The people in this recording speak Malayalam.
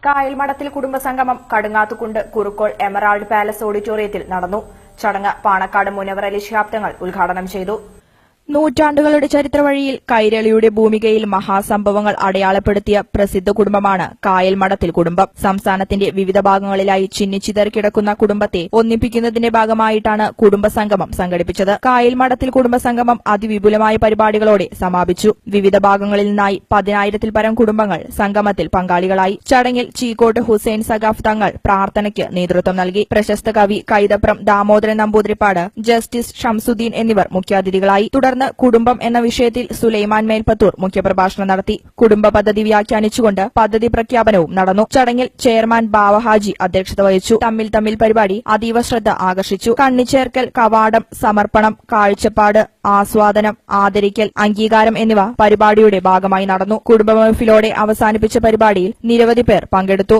കായൽമഠത്തിൽ കുടുംബസംഗമം കടുങ്ങാത്തുകുണ്ട് കുറുക്കോൾ എമറാൾഡ് പാലസ് ഓഡിറ്റോറിയത്തിൽ നടന്നു. ചടങ്ങ് പാണക്കാട് മുനവർ അലി ശിഹാബ് തങ്ങൾ ഉദ്ഘാടനം ചെയ്തു. നൂറ്റാണ്ടുകളുടെ ചരിത്രവഴിയിൽ കൈരളിയുടെ ഭൂമികയിൽ മഹാസംഭവങ്ങൾ അടയാളപ്പെടുത്തിയ പ്രസിദ്ധ കുടുംബമാണ് കായൽമഠത്തിൽ കുടുംബം. സംസ്ഥാനത്തിന്റെ വിവിധ ഭാഗങ്ങളിലായി ചിന്നിച്ചിതറിക്കിടക്കുന്ന കുടുംബത്തെ ഒന്നിപ്പിക്കുന്നതിന്റെ ഭാഗമായിട്ടാണ് കുടുംബസംഗമം സംഘടിപ്പിച്ചത്. കായൽമഠത്തിൽ കുടുംബസംഗമം അതിവിപുലമായ പരിപാടികളോടെ സമാപിച്ചു. വിവിധ ഭാഗങ്ങളിൽ നിന്നായി 10,000-ൽ പരം കുടുംബങ്ങൾ സംഗമത്തിൽ പങ്കാളികളായി. ചടങ്ങിൽ ചീക്കോട്ട് ഹുസൈൻ സഖാഫ് തങ്ങൾ പ്രാർത്ഥനയ്ക്ക് നേതൃത്വം നൽകി. പ്രശസ്ത കവി കൈതപ്രം ദാമോദരൻ നമ്പൂതിരിപ്പാട്, ജസ്റ്റിസ് ഷംസുദ്ദീൻ എന്നിവർ മുഖ്യാതിഥികളായി. തുടർന്ന് കുടുംബം എന്ന വിഷയത്തിൽ സുലൈമാൻ മേൽപ്പത്തൂർ മുഖ്യപ്രഭാഷണം നടത്തി. കുടുംബ പദ്ധതി വ്യാഖ്യാനിച്ചുകൊണ്ട് പദ്ധതി പ്രഖ്യാപനവും നടന്നു. ചടങ്ങിൽ ചെയർമാൻ ബാവഹാജി അധ്യക്ഷത വഹിച്ചു. തമ്മിൽ പരിപാടി അതീവ ശ്രദ്ധ ആകർഷിച്ചു. കണ്ണിച്ചേർക്കൽ, കവാടം, സമർപ്പണം, കാഴ്ചപ്പാട്, ആസ്വാദനം, ആദരിക്കൽ, അംഗീകാരം എന്നിവ പരിപാടിയുടെ ഭാഗമായി നടന്നു. കുടുംബ മഹഫിലോടെ അവസാനിപ്പിച്ച പരിപാടിയിൽ നിരവധി പേർ പങ്കെടുത്തു.